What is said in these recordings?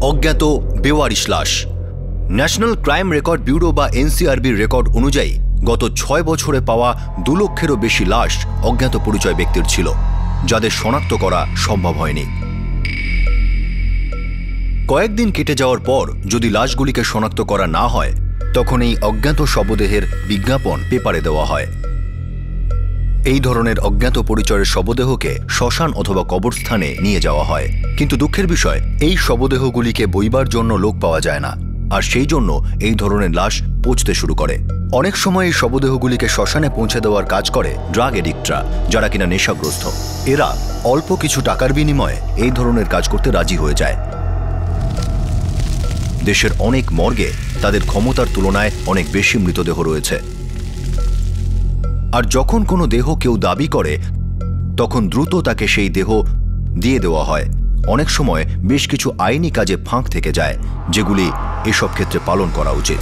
অজ্ঞাত বেওয়ারিশ লাশ। National crime record bureau বা এনসিআরবির রেকর্ড অনুযায়ী গত 6 বছরে পাওয়া 2 লক্ষেরও বেশি লাশ অজ্ঞাত পরিচয় ব্যক্তির ছিল, যাদের শনাক্ত করা সম্ভব হয়নি। কয়েকদিন কেটে যাওয়ার পর যদি লাশগুলিকে শনাক্ত করা না হয়, তখন এই অজ্ঞাত শবদেহের বিজ্ঞাপন পেপারে দেওয়া হয়। এই ধরনের অজ্ঞাত পরিচয়ের শবদেহকে শ্মশান অথবা কবরস্থানে নিয়ে যাওয়া হয়, কিন্তু দুঃখের বিষয় এই শবদেহগুলিকে বইবার জন্য লোক পাওয়া যায় না, আর সেই জন্য এই ধরনের লাশ পচতে শুরু করে। অনেক সময় এই শবদেহগুলিকে শ্মশানে পৌঁছে দেওয়ার কাজ করে ড্রাগ এডিক্টরা, যারা কিনা নেশাগ্রস্ত। এরা অল্প কিছু টাকার বিনিময়ে এই ধরনের কাজ করতে রাজি হয়ে যায়। দেশের অনেক মর্গে তাদের ক্ষমতার তুলনায় অনেক বেশি মৃতদেহ রয়েছে, আর যখন কোনো দেহ কেউ দাবি করে তখন দ্রুত তাকে সেই দেহ দিয়ে দেওয়া হয়। অনেক সময় বেশ কিছু আইনি কাজে ফাঁক থেকে যায়, যেগুলি এসব ক্ষেত্রে পালন করা উচিত।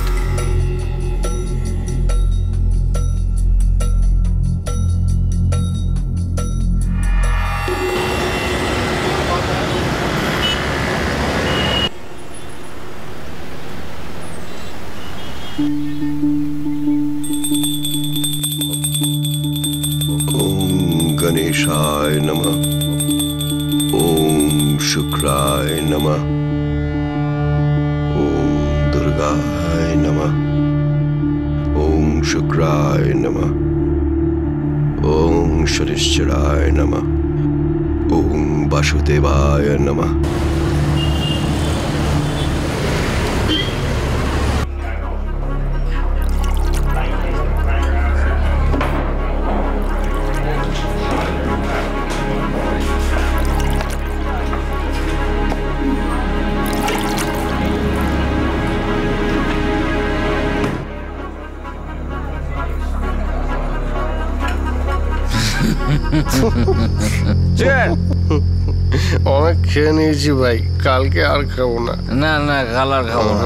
गणेशाय नमः। ओम शुक्राय नमः। ओम दुर्गाय नमः। ओम शुक्राय नमः। ओम शनिश्चराय नमः। ओम वासुदेवाय नमः। অনেক খেয়ে নিয়েছি ভাই, কালকে আর খাবো না। না না, কাল আর খাবো না।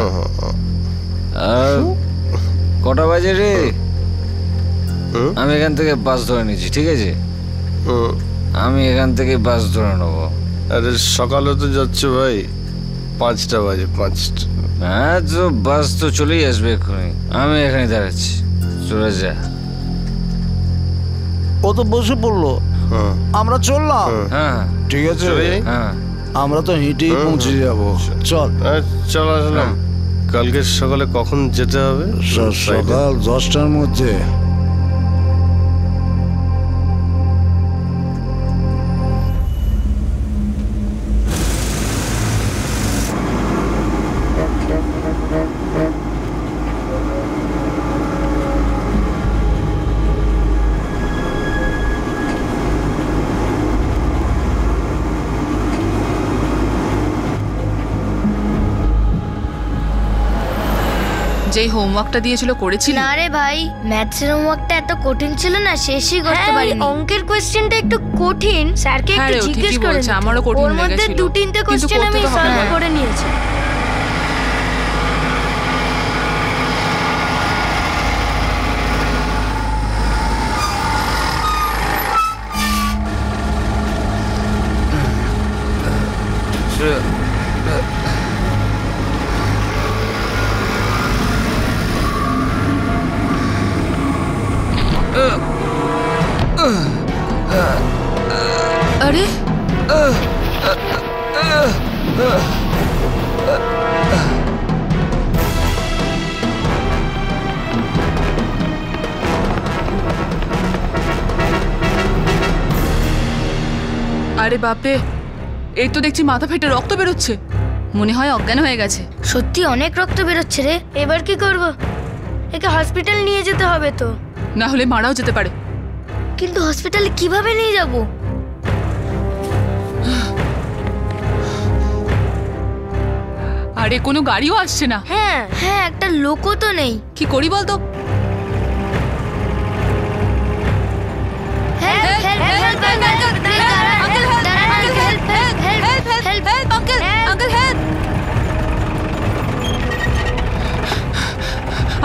কটা বাজে রে? আমি এখান থেকে বাস ধরে নিচ্ছি, ঠিক আছে? আমি এখান থেকে বাস ধরে নেবো। আরে সকালে তো যাচ্ছে ভাই, 5টা বাজে। 5টা? হ্যাঁ, তো বাস তো চলেই আসবে এক্ষুনি। আমি এখানে দাঁড়াচ্ছি, চলে যা। ও তো বসে পড়লো, আমরা চললাম। হ্যাঁ ঠিক আছে, হ্যাঁ আমরা তো হেঁটেই পৌঁছে যাবো। চল চল আসলাম। কালকে সকালে কখন যেতে হবে? সকাল 10টার মধ্যে। যেই হোমওয়ার্কটা দিয়েছিল করেছিলি? না রে ভাই, ম্যাথসের হোমওয়ার্কটা এত কঠিন ছিল না, শেষই করতে পারিনি। অঙ্কের কোশ্চেনটা একটু কঠিন, স্যারকে একটু জিজ্ঞেস করে। আমারও কঠিন লেগেছিল। ওর মধ্যে 2-3টে কোশ্চেন আমি সলভ করে নিয়েছি। আরে আরে বাপরে, এই তো দেখছি মাথা ফেটে রক্ত বেরোচ্ছে। মনে হয় অজ্ঞান হয়ে গেছে। সত্যি অনেক রক্ত বেরোচ্ছে রে। এবার কি করব? একে হসপিটাল নিয়ে যেতে হবে তো। না হলে মারাও যেতে পারে। কিন্তু হসপিটালে কিভাবে নিয়ে যাব? আরে কোনো গাড়িও আসছে না। হ্যাঁ হ্যাঁ, একটা লোকও তো নেই। কি করি বলতো?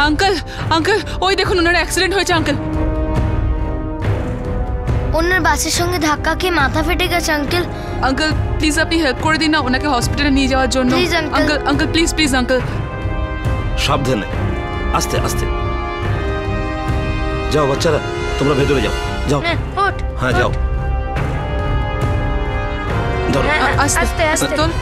আঙ্কেল আঙ্কেল, ওই দেখুন ওনার অ্যাক্সিডেন্ট হয়েছে আঙ্কেল। ওনার বাসের সঙ্গে ধাক্কা খেয়ে মাথা ফেটে গেছে আঙ্কেল। আঙ্কেল প্লিজ আপনি হেল্প করে দিন না ওনাকে হসপিটালে নিয়ে যাওয়ার জন্য। Please, uncle. Uncle uncle please please uncle. সাবধানে, আস্তে আস্তে যাও বাচ্চারা, তোমরা ভেতরে যাও, যাও। নে, ওঠ। হ্যাঁ যাও, ধরো। হ্যাঁ, আস্তে আস্তে আস্তে। তোল।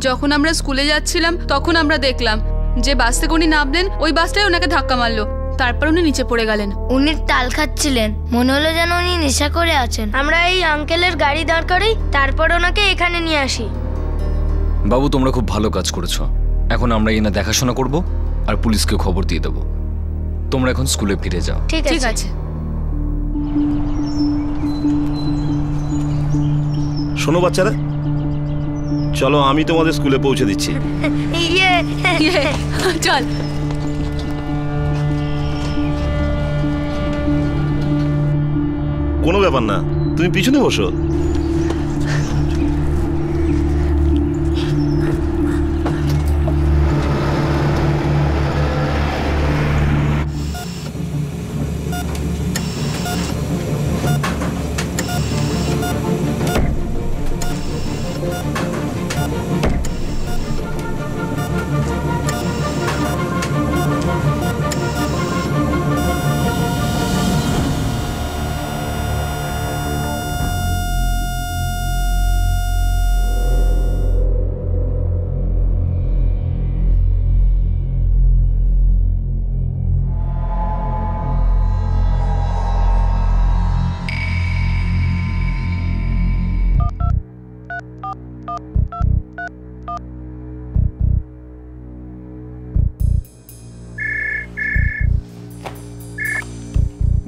যখন আমরা স্কুলে যাচ্ছিলাম তখন আমরা দেখলাম যে বাস থেকে উনি নামলেন, ওই বাসটাই ওনাকে ধাক্কা মারলো, তারপর উনি নিচে পড়ে গেলেন। উনি তাল খাচ্ছিলেন, মনে হলো যেন উনি নেশা করে আছেন। আমরা এই আঙ্কেলের গাড়ি দাঁড় করি, তারপর ওনাকে এখানে নিয়ে আসি। বাবু তোমরা খুব ভালো কাজ করেছো। এখন আমরা এনে দেখাশোনা করব আর পুলিশকে খবর দিয়ে দেবো। তোমরা এখন স্কুলে ফিরে যাও। ঠিক ঠিক আছে। আছে। শোনো বাচ্চারা, চলো আমি তোমাদের স্কুলে পৌঁছে দিচ্ছি। ইয়ে চল। কোনো ব্যাপার না, তুমি পিছনে বসো।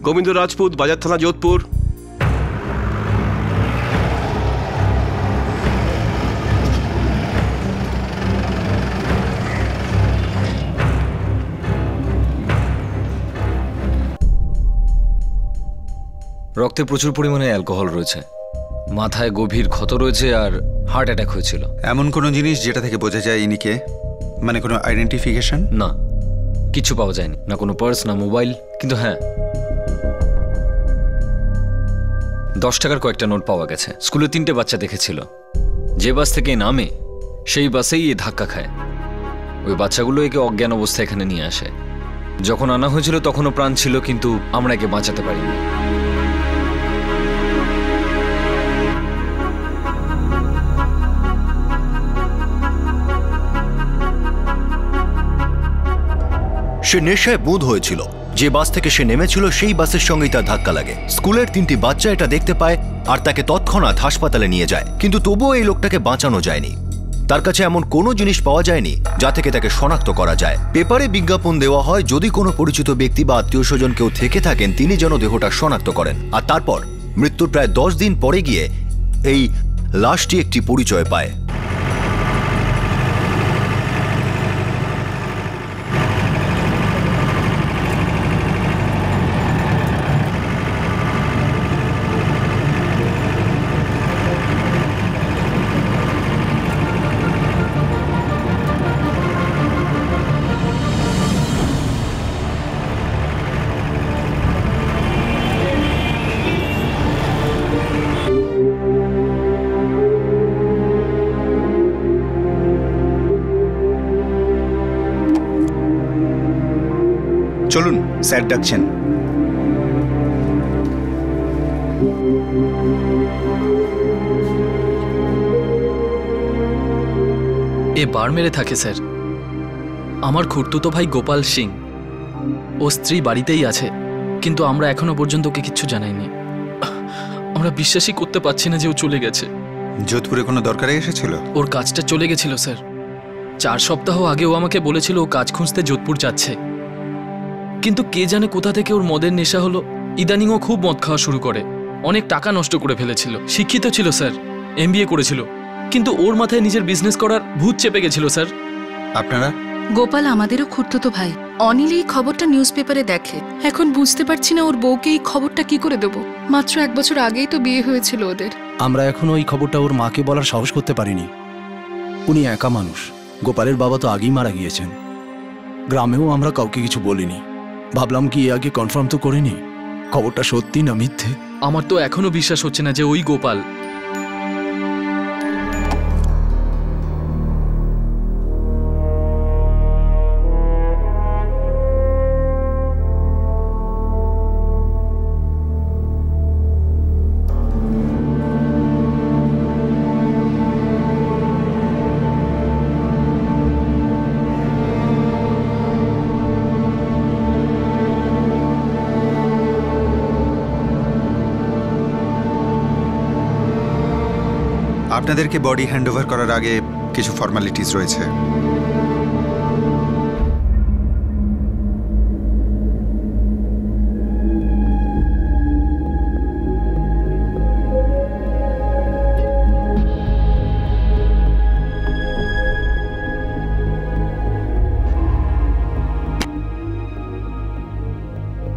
গোবিন্দ রাজপুত, বাজার থানা, যোধপুর। রক্তে প্রচুর পরিমাণে অ্যালকোহল রয়েছে, মাথায় গভীর ক্ষত রয়েছে আর হার্ট অ্যাটাক হয়েছিল। এমন কোনো জিনিস যেটা থেকে বোঝা যায় ইনিকে, মানে কোনো আইডেন্টিফিকেশন? না, কিছু পাওয়া যায়নি, না কোনো পার্স না মোবাইল। কিন্তু হ্যাঁ, 10 টাকার কয়েকটা নোট পাওয়া গেছে। স্কুলে 3টে বাচ্চা দেখেছিল, যে বাস থেকে নামে সেই বাসেই এ ধাক্কা খায়। ওই বাচ্চাগুলো একে অজ্ঞান অবস্থায় এখানে নিয়ে আসে। যখন আনা হয়েছিল তখনও প্রাণ ছিল, কিন্তু আমরা একে বাঁচাতে পারিনি। সে নেশায় বুঁদ হয়েছিল। যে বাস থেকে সে নেমেছিল সেই বাসের সঙ্গেই তার ধাক্কা লাগে। স্কুলের 3টি বাচ্চা এটা দেখতে পায় আর তাকে তৎক্ষণাৎ হাসপাতালে নিয়ে যায়, কিন্তু তবুও এই লোকটাকে বাঁচানো যায়নি। তার কাছে এমন কোনো জিনিস পাওয়া যায়নি যা থেকে তাকে শনাক্ত করা যায়। পেপারে বিজ্ঞাপন দেওয়া হয় যদি কোনো পরিচিত ব্যক্তি বা আত্মীয় স্বজন কেউ থেকে থাকেন তিনি যেন দেহটা শনাক্ত করেন। আর তারপর মৃত্যুর প্রায় 10 দিন পরে গিয়ে এই লাশটি একটি পরিচয় পায়। চলুন, স্যার ডাকছেন। এ বাড়মেরে থাকে স্যার। আমার খুড়তুতো ভাই গোপাল সিং, ও স্ত্রী বাড়িতেই আছে, কিন্তু আমরা এখনো পর্যন্ত ওকে কিচ্ছু জানাইনি। আমরা বিশ্বাসই করতে পারছি না যে ও চলে গেছে। যোধপুরে কোনো দরকারে এসেছিল? ওর কাজটা চলে গেছিল স্যার। 4 সপ্তাহ আগে ও আমাকে বলেছিল ও কাজ খুঁজতে যোধপুর যাচ্ছে, কিন্তু কে জানে কোথা থেকে ওর মদের নেশা হলো। ইদানিং ও খুব মদ খাওয়া শুরু করে, অনেক টাকা নষ্ট করে ফেলেছিল। শিক্ষিত ছিল স্যার, MBA করেছিল, কিন্তু ওর মাথায় নিজের বিজনেস করার ভূত চেপে গেছিল স্যার। আপনারা? গোপাল আমাদেরও খুঁড়তুতো ভাই। অনিল এই খবরটা নিউজ পেপারে দেখে। এখন বুঝতে পারছি না ওর বউকে এই খবরটা কি করে দেবো। মাত্র 1 বছর আগেই তো বিয়ে হয়েছিল ওদের। আমরা এখনো ওই খবরটা ওর মাকে বলার সাহস করতে পারিনি। উনি একা মানুষ, গোপালের বাবা তো আগেই মারা গিয়েছেন। গ্রামেও আমরা কাউকে কিছু বলিনি, ভাবলাম কি আগে কনফার্ম তো করিনি খবরটা সত্যি না মিথ্যে। আমার তো এখনো বিশ্বাস হচ্ছে না যে ওই গোপাল। আপনাদেরকে বডি হ্যান্ডওভার করার আগে কিছু ফর্মালিটিস রয়েছে।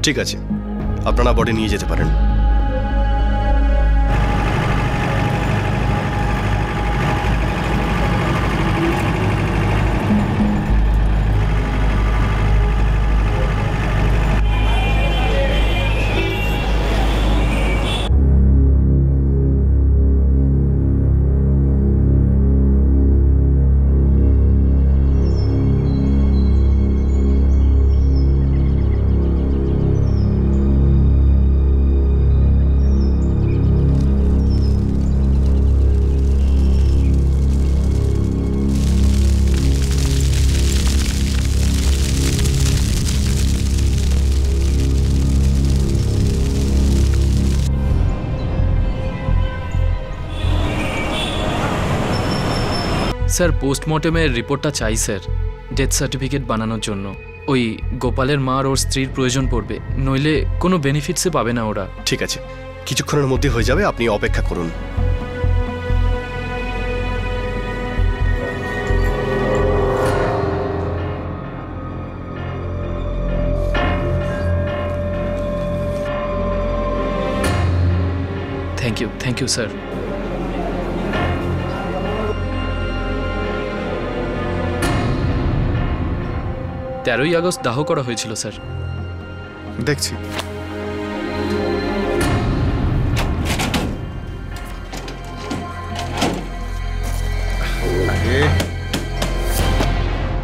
ঠিক আছে, আপনারা বডি নিয়ে যেতে পারেন। স্যার পোস্টমর্টেমের রিপোর্টটা চাই স্যার, ডেথ সার্টিফিকেট বানানোর জন্য। ওই গোপালের মা আর ওর স্ত্রীর প্রয়োজন পড়বে, নইলে কোনো বেনিফিটসে পাবে না ওরা। ঠিক আছে, কিছুক্ষণের মধ্যে হয়ে যাবে, আপনি অপেক্ষা করুন। Thank you sir. 13ই আগস্ট দাহ করা হয়েছিল স্যার। দেখছি।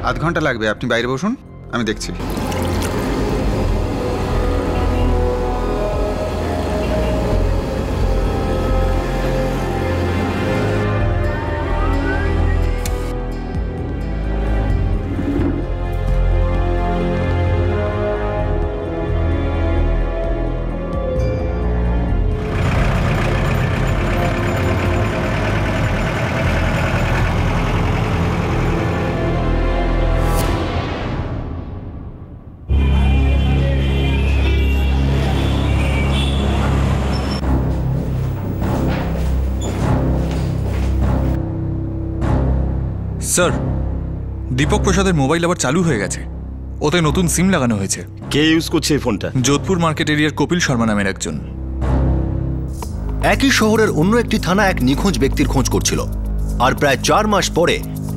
আধ ঘন্টা লাগবে, আপনি বাইরে বসুন, আমি দেখছি। স্যার, দীপক প্রসাদের মোবাইল আবার চালু হয়ে গেছে। ওতে নতুন সিম লাগানো হয়েছে। কে ইউজ করছে এই ফোনটা? যোধপুর মার্কেট এরিয়ার কপিল শর্মা নামের একজন। একই শহরের অন্য একটি থানা এক নিখোঁজ ব্যক্তির খোঁজ করছিল, আর প্রায় 4 মাস পরে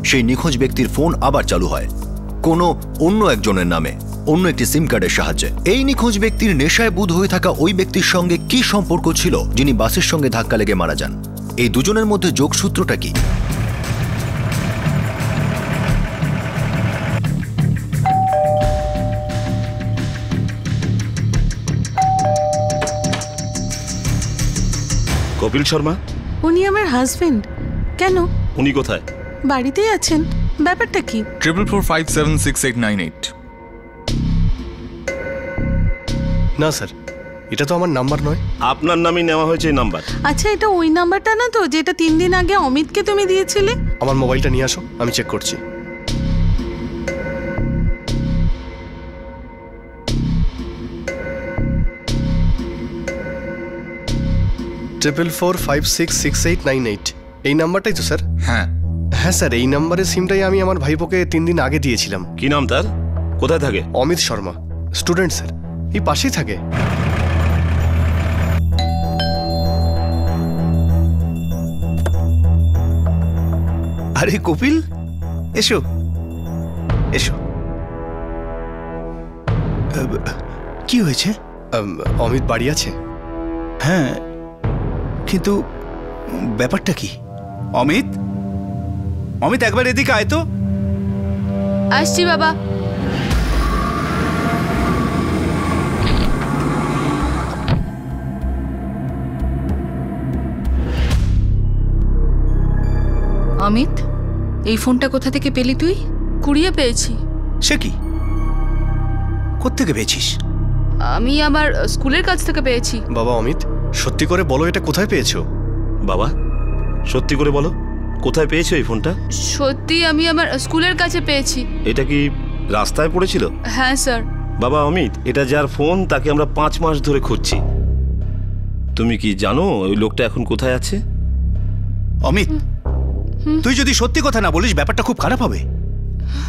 সেই নিখোঁজ ব্যক্তির ফোন আবার চালু হয় কোনো অন্য একজনের নামে, অন্য একটি সিম কার্ডের সাহায্যে। এই নিখোঁজ ব্যক্তির নেশায় বুঁদ হয়ে থাকা ওই ব্যক্তির সঙ্গে কি সম্পর্ক ছিল যিনি বাসের সঙ্গে ধাক্কা লেগে মারা যান? এই দুজনের মধ্যে যোগসূত্রটা কি? কপিল শর্মা? উনি আমার হাজবেন্ড। কেন? উনি কোথায়? বাড়িতেই আছেন। ব্যাপারটা কি? 4445768898। না স্যার, এটা তো আমার নাম্বার নয়। আপনার নামই নেওয়া হয়েছে এই নাম্বার। আচ্ছা, এটা ওই নাম্বারটা না তো যেটা 3 দিন আগে অমিতকে তুমি দিয়েছিলে? আমার মোবাইলটা নিয়ে আসো, আমি চেক করছি। ট্রিপল 45668898 এই নাম্বারটাই তো স্যার? হ্যাঁ হ্যাঁ স্যার, এই নাম্বারের সিমটাই আমি আমার ভাইপোকে 3 দিন আগে দিয়েছিলাম। কি নাম তার? কোথায় থাকে? অমিত শর্মা, স্টুডেন্ট স্যার, এই পাশেই থাকে। আরে কপিল, এসো এসো। কি হয়েছে? অমিত বাড়ি আছে? হ্যাঁ, কিন্তু ব্যাপারটা কি? অমিত, অমিত একবার এদিকে আয় তো। আসছি বাবা। অমিত, এই ফোনটা কোথা থেকে পেলি তুই? কুড়িয়ে পেয়েছি। সে কি? কোত্থেকে পেয়েছিস? আমি আমার স্কুলের কাছ থেকে পেয়েছি। বাবা অমিত, সত্যি করে বলো এটা কোথায় পেয়েছো? বাবা সত্যি করে বলো, কোথায় পেয়েছো এই ফোনটা? সত্যি আমি আমার স্কুলের কাছে পেয়েছি। এটা কি রাস্তায় পড়েছিল? হ্যাঁ স্যার। বাবা অমিত, এটা যার ফোন তাকে আমরা 5 মাস ধরে খুঁজছি। তুমি কি জানো ওই লোকটা এখন কোথায় আছে? অমিত, তুই যদি সত্যি কথা না বলিস ব্যাপারটা খুব খারাপ হবে।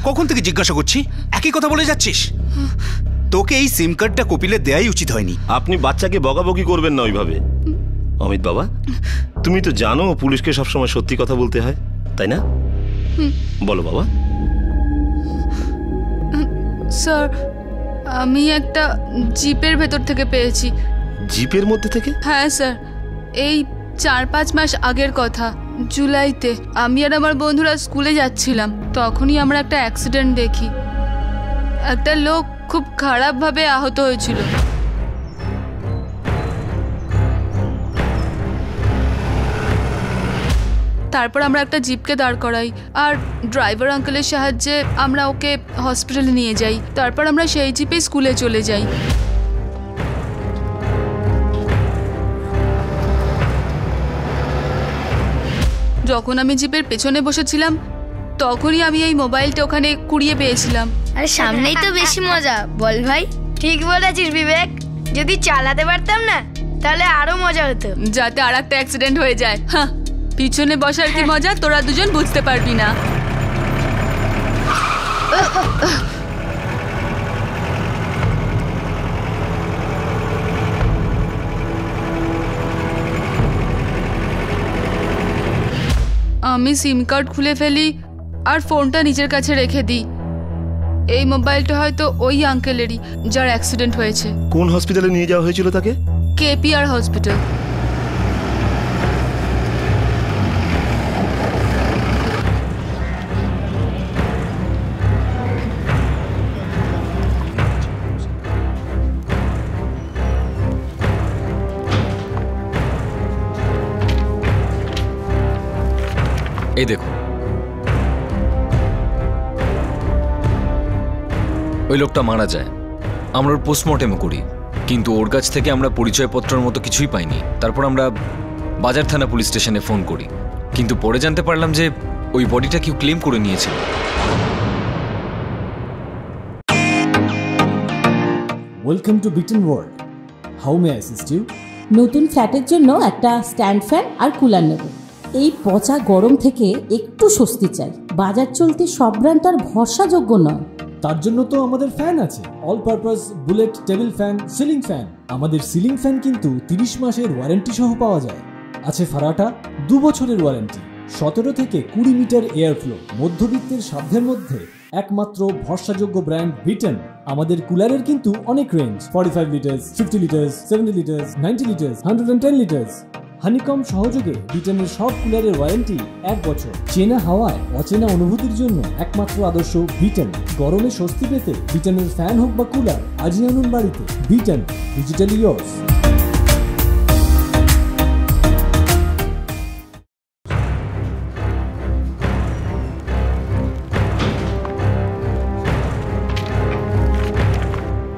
কখন থেকে জিজ্ঞাসা করছি, একই কথা বলে যাচ্ছিস। তোকে এই সিম কার্ডটা কপিলের দেয়াই উচিত হয়নি। আপনি বাচ্চাকে বকাবকি করবেন না ওইভাবে। অমিত বাবা, তুমি তো জানো পুলিশকে সবসময় সত্যি কথা বলতে হয়, তাই না? বলো বাবা। স্যার, আমি একটা জিপের ভেতর থেকে পেয়েছি। জিপের মধ্যে থেকে? হ্যাঁ স্যার, এই 4-5 মাস আগের কথা। জুলাইতে আমি আর আমার বন্ধুরা স্কুলে যাচ্ছিলাম, তখনই আমরা একটা অ্যাক্সিডেন্ট দেখি। একটা লোক খুব খারাপভাবে আহত হয়েছিল। তারপর আমরা একটা জিপকে দাঁড় করাই আর ড্রাইভার আঙ্কেলের সাহায্যে আমরা ওকে হসপিটালে নিয়ে যাই। তারপর আমরা সেই জিপে স্কুলে চলে যাই। যখন আমি জিপের পেছনে বসেছিলাম তখনই আমি এই মোবাইলটা ওখানে কুড়িয়ে পেয়েছিলাম। আরে সামনেই তো বেশি মজা, বল ভাই। ঠিক বলেছিস বিবেক, যদি চালাতে পারতাম না তাহলে আরো মজা হতো। যাতে আর একটা অ্যাক্সিডেন্ট হয়ে যায়। হ্যাঁ, পিছনে বসার কি মজা তোরা দুজন বুঝতে পারবি না। আমি সিম কার্ড খুলে ফেলি আর ফোনটা নিজের কাছে রেখে দিই। এই মোবাইলটা হয়তো ওই আঙ্কেলেরই যার অ্যাক্সিডেন্ট হয়েছে। কোন হসপিটালে নিয়ে যাওয়া হয়েছিল তাকে? KPR hospital. এই দেখো, ওই লোকটা মারা যায়। আমরা ওর পোস্টমর্টেমও করি, কিন্তু ওর কাছ থেকে আমরা পরিচয়পত্রের মতো কিছুই পাইনি। তারপর আমরা বাজার থানা পুলিশ স্টেশনে ফোন করি, কিন্তু পরে জানতে পারলাম যে ওই বডিটা কেউ ক্লেম করে নিয়েছিল। ওয়েলকাম টু বিটন world. How may I assist you? নতুন ফ্ল্যাটের জন্য একটা স্ট্যান্ড ফ্যান আর কুলার নেব। এই পচা গরম থেকে একটু স্বস্তি চাই। বাজার চলতে সব ব্র্যান্ড আর ভরসাযোগ্য নয়। তার জন্য তো আমাদের ফ্যান আছে, all purpose bullet table fan, ceiling fan. আমাদের সিলিং ফ্যান কিন্তু 30 মাসের ওয়ারেন্টি সহ পাওয়া যায়। আছে ফারাটা 2 বছরের ওয়ারেন্টি, 17 থেকে 20 মিটার এয়ার ফ্লো, মধ্যবিত্তের সাধ্যের মধ্যে একমাত্র ভরসাযোগ্য ব্র্যান্ড বিটন। আমাদের কুলারের কিন্তু অনেক range, 45 litres, 50 litres, 70 litres, 90 litres, 110 litres. Honeycomb সহযোগে বিটনের সব কুলারের ওয়ারেন্টি 1 বছর। চেনা হাওয়ায় অচেনা অনুভূতির জন্য একমাত্র আদর্শ বিটন। গরমে স্বস্তি পেতে বিটনের ফ্যান হোক বা কুলার আজই আনুন বাড়িতে। Vuitton, digitally yours.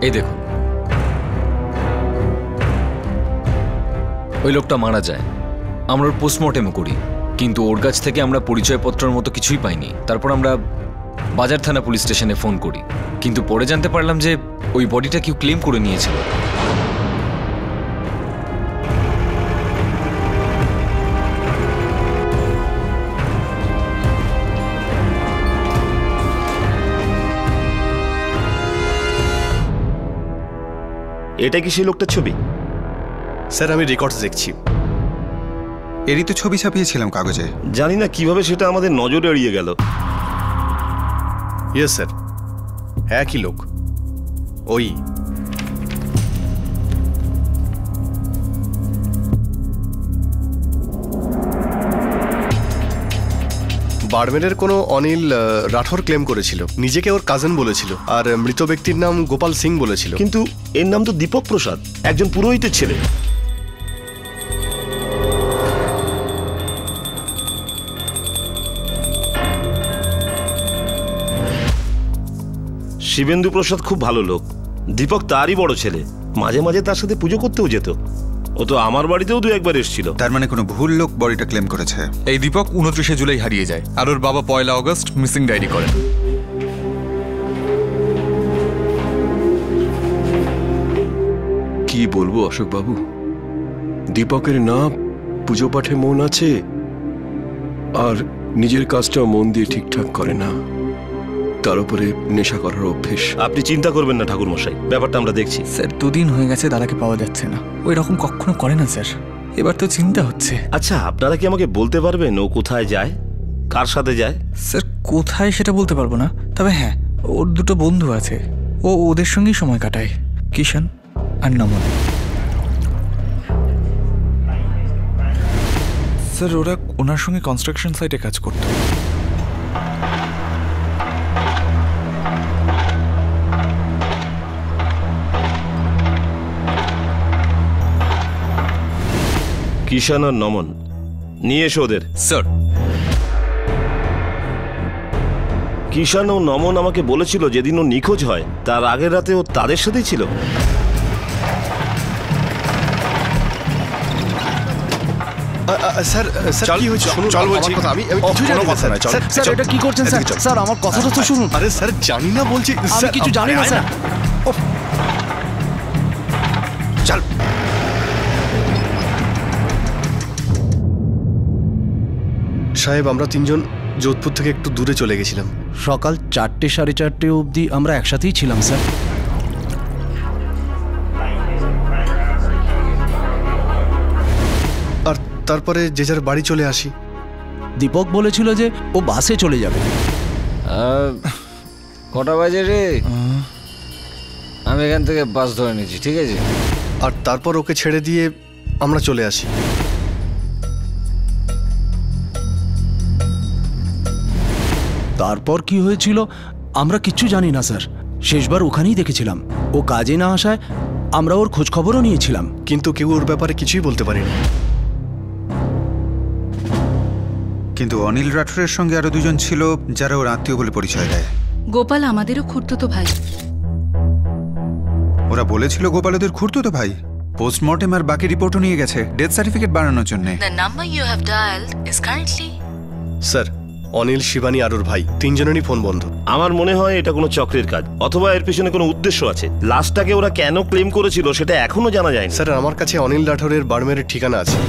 এই দেখুন, ওই লোকটা মারা যায়। আমরা ওর পোস্টমর্টেমও করি, কিন্তু ওর কাছ থেকে আমরা পরিচয়পত্রের মতো কিছুই পাইনি। তারপর আমরা বাজার থানা পুলিশ স্টেশনে ফোন করি, কিন্তু পরে জানতে পারলাম যে ওই বডিটা কেউ ক্লেম করে নিয়েছিল। এটা কি সেই লোকটার ছবি? স্যার আমি রেকর্ডস দেখছি। এরই তো ছবি ছাপিয়েছিলাম কাগজে। জানি না কিভাবে সেটা আমাদের নজরে এড়িয়ে গেল। ইয়েস স্যার, একই লোক, ওই। বাড়মেরের কোনো অনিল রাঠোর ক্লেম করেছিল, নিজেকে ওর কাজিন বলেছিল, আর মৃত ব্যক্তির নাম গোপাল সিং বলেছিল। কিন্তু এর নাম তো দীপক প্রসাদ, একজন পুরোহিতের ছেলে। শিবেন্দু প্রসাদ খুব ভালো লোক, দীপক তারই বড় ছেলে, মাঝে মাঝে তার সাথে পুজো করতেও যেত। ও তো আমার বাড়িতেও 2-1 এসেছিল। তার মানে কোনো ভুল লোক বডিটা ক্লেম করেছে। এই দীপক 29 জুলাই হারিয়ে যায়, আর ওর বাবা 1 আগস্ট মিসিং ডায়েরি করেন। কি বলবো অশোক বাবু, দীপকের না পুজো পাঠে মন আছে, আর নিজের কাজটা মন দিয়ে ঠিকঠাক করে না, তার উপরে নেশা করার অভ্যেস। আপনি চিন্তা করবেন না ঠাকুর মশাই, ব্যাপারটা আমরা দেখছি। স্যার 2 দিন হয়ে গেছে দাদাকে পাওয়া যাচ্ছে না, ওই রকম কখনো করে না স্যার, এবার তো চিন্তা হচ্ছে। আচ্ছা আপনারা কি আমাকে বলতে পারবেন ও কোথায় যায়, কার সাথে যায়? স্যার কোথায় সেটা বলতে পারবো না, তবে হ্যাঁ ওর 2 বন্ধু আছে, ও ওদের সঙ্গেই সময় কাটায়, কিষান আর নমন। স্যার ওরা ওনার সঙ্গে কনস্ট্রাকশন সাইটে কাজ করতো। কিষান আর নমন, নিয়ে এসো ওদের। স্যার কিষান ও নমন আমাকে বলেছিল যেদিন ও নিখোঁজ হয় তার আগের রাতে ও তাদের সাথেই ছিল। স্যার স্যার কি হয়েছে শুনুন, চল বলছি। আমি কিছু জানি না স্যার। স্যার এটা কি করছেন স্যার? স্যার আমার কথাটা তো শুনুন। আরে স্যার জানি না বলছি, আমি কিছু জানি না স্যার। চল। সাহেব আমরা 3 জন যোধপুর থেকে একটু দূরে চলে গেছিলাম। সকাল 4টে 4:30 অবধি আমরা একসাথেই ছিলাম স্যার। আর তারপরে যে যার বাড়ি চলে আসি। দীপক বলেছিল যে ও বাসে চলে যাবে। কটা বাজে রে? আমি এখান থেকে বাস ধরে নিয়েছি, ঠিক আছে? আর তারপর ওকে ছেড়ে দিয়ে আমরা চলে আসি। তারপর কি হয়েছিল আমরা কিচ্ছু জানি না স্যার, শেষবার ওখানেই দেখেছিলাম। ও কাজে না আসায় আমরা ওর খোঁজ খবরও নিয়েছিলাম, কিন্তু কেউ ওর ব্যাপারে কিছুই বলতে পারেনি। কিন্তু অনিল রাঠোরের সঙ্গে আরো 2 জন ছিল যারা ওর আত্মীয় বলে পরিচয় দেয়। গোপাল আমাদেরও খুঁড়তুতো ভাই। ওরা বলেছিল গোপাল ওদের খুঁড়তুতো ভাই। পোস্টমর্টেম আর বাকি রিপোর্টও নিয়ে গেছে ডেথ সার্টিফিকেট বানানোর জন্য। The number you have dialed is currently sir Anil, Shivani আর ওর ভাই 3 জনেরই ফোন বন্ধ। আমার মনে হয় এটা কোনো চক্রের কাজ, অথবা এর পিছনে কোনো উদ্দেশ্য আছে। লাশটাকে ওরা কেন ক্লেম করেছিল সেটা এখনো জানা যায়নি। স্যার আমার কাছে অনিল রাঠোরের বাড়মেরের ঠিকানা আছে।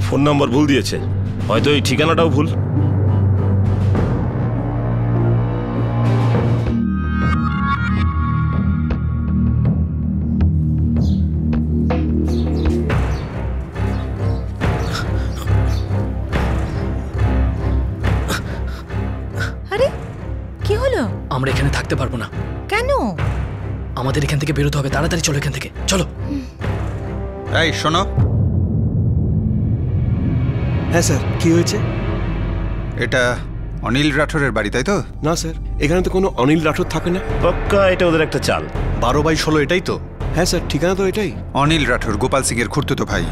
ফোন নাম্বার ভুল দিয়েছে, হয়তো এই ঠিকানাটাও ভুল। আরে কি হলো? আমরা এখানে থাকতে পারবো না। কেন? আমাদের এখান থেকে বেরোতে হবে, তাড়াতাড়ি চলো এখান থেকে, চলো। এই শোনো। হ্যাঁ স্যার, কি হয়েছে? এটা অনিল রাঠোরের বাড়ি তাই তো? না স্যার, এখানে তো কোনো অনিল রাঠোর থাকে না। পাক্কা এটা ওদের একটা চাল। 12/16 এটাই তো? হ্যাঁ স্যার, ঠিকানা তো এটাই। অনিল রাঠোর গোপাল সিং এর খুঁড়তুতো ভাই,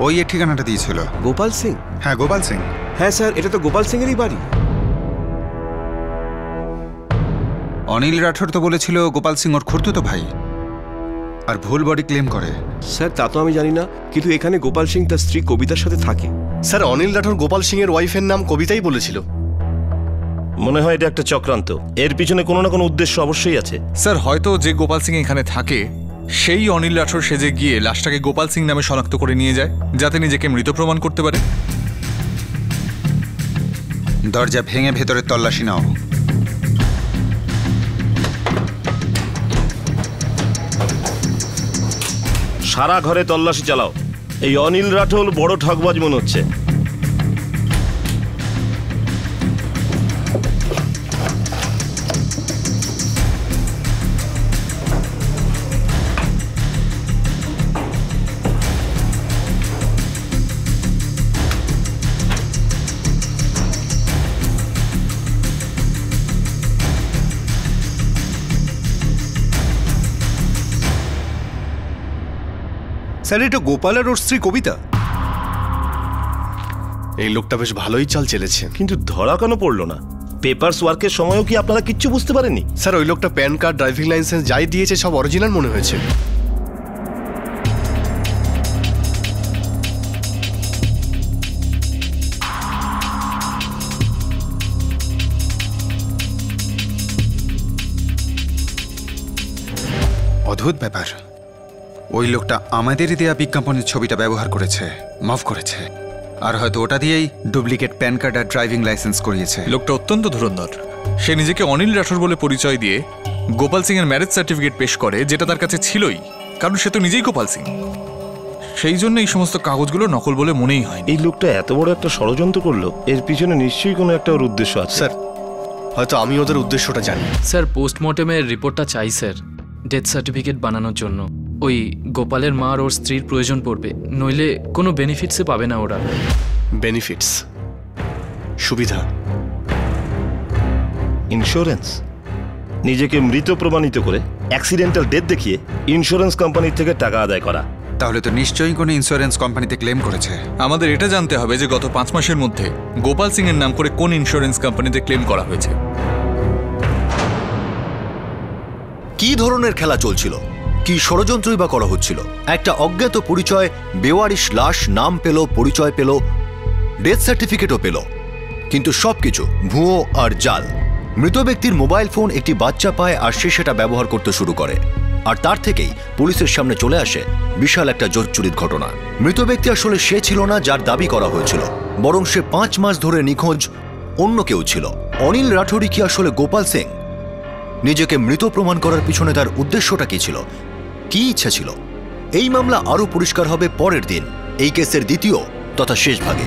ওই এর ঠিকানাটা দিয়েছিল। গোপাল সিং? হ্যাঁ গোপাল সিং। হ্যাঁ স্যার, এটা তো গোপাল সিং এরই বাড়ি। অনিল রাঠোর তো বলেছিল গোপাল সিং ওর খুড়তুতো ভাই, আর ভুল বডি ক্লেম করে। স্যার তা তো আমি জানি না, কিন্তু এখানে গোপাল সিং তার স্ত্রী কবিতার সাথে থাকে। স্যার অনিল রাঠোর গোপাল সিং এর ওয়াইফের নাম কবিতাই বলেছিল। মনে হয় এটা একটা চক্রান্ত, এর পিছনে কোনো না কোনো উদ্দেশ্য অবশ্যই আছে। স্যার হয়তো যে গোপাল সিং এখানে থাকে সেই অনিল রাঠোর সেজে গিয়ে লাশটাকে গোপাল সিং নামে শনাক্ত করে নিয়ে যায়, যাতে নিজেকে মৃত প্রমাণ করতে পারে। দরজা ভেঙে ভেতরে তল্লাশি নাও। সারা ঘরে তল্লাশি চালাও। এই অনিল রাঠোর বড় ঠকবাজ মনে হচ্ছে। স্যার এটা গোপাল আর ওর স্ত্রী কবিতা। এই লোকটা বেশ ভালোই চাল চেলেছে, কিন্তু ধরা কেন পড়লো না? পেপারস ওয়ার্কের সময়ও কি আপনারা কিচ্ছু বুঝতে পারেননি? স্যার ওই লোকটা প্যান কার্ড, ড্রাইভিং লাইসেন্স যাই দিয়েছে সব অরিজিনাল মনে হয়েছে। অদ্ভুত ব্যাপার, ওই লোকটা আমাদেরই দেয়া বিজ্ঞাপনের ছবিটা ব্যবহার করেছে, মাফ করেছে, আর হয়তো ওটা দিয়েই ডুপ্লিকেট প্যান কার্ড আর ড্রাইভিং লাইসেন্স করিয়েছে। লোকটা অত্যন্ত ধুরন্ধর। সে নিজেকে অনিল রাঠোর বলে পরিচয় দিয়ে গোপাল সিং এর ম্যারেজ সার্টিফিকেট পেশ করে, যেটা তার কাছে ছিলই, কারণ সে তো নিজেই গোপাল সিং। সেই জন্য এই সমস্ত কাগজগুলো নকল বলে মনেই হয়। এই লোকটা এত বড় একটা ষড়যন্ত্র করলো, এর পিছনে নিশ্চয়ই কোনো একটা ওর উদ্দেশ্য আছে। স্যার হয়তো আমি ওদের উদ্দেশ্যটা জানি। স্যার পোস্টমর্টেমের রিপোর্টটা চাই স্যার, ডেথ সার্টিফিকেট বানানোর জন্য। ওই গোপালের মা আর ওর স্ত্রীর প্রয়োজন পড়বে, নইলে কোনো বেনিফিটসে পাবে না ওরা। বেনিফিটস, সুবিধা, ইন্স্যুরেন্স। নিজেকে মৃত প্রমাণিত করে অ্যাক্সিডেন্টাল ডেথ দেখিয়ে ইন্স্যুরেন্স কোম্পানির থেকে টাকা আদায় করা। তাহলে তো নিশ্চয়ই কোনো ইন্স্যুরেন্স কোম্পানিতে ক্লেম করেছে। আমাদের এটা জানতে হবে যে গত 5 মাসের মধ্যে গোপাল সিং এর নাম করে কোন ইন্স্যুরেন্স কোম্পানিতে ক্লেম করা হয়েছে। কি ধরনের খেলা চলছিল, কি ষড়যন্ত্রই বা করা হচ্ছিল? একটা অজ্ঞাত পরিচয় বেওয়ারিশ লাশ নাম পেল, পরিচয় পেল, ডেথ সার্টিফিকেটও পেল, কিন্তু সবকিছু ভুয়ো আর জাল। মৃত ব্যক্তির মোবাইল ফোন একটি বাচ্চা পায় আর সে সেটা ব্যবহার করতে শুরু করে, আর তার থেকেই পুলিশের সামনে চলে আসে বিশাল একটা জোচ্চুরির ঘটনা। মৃত ব্যক্তি আসলে সে ছিল না যার দাবি করা হয়েছিল, বরং সে 5 মাস ধরে নিখোঁজ অন্য কেউ ছিল। অনিল রাঠোরই কি আসলে গোপাল সিং? নিজেকে মৃত প্রমাণ করার পিছনে তার উদ্দেশ্যটা কি ছিল, কি ইচ্ছা ছিল? এই মামলা আরও পরিষ্কার হবে পরের দিন, এই কেসের দ্বিতীয় তথা শেষ ভাগে।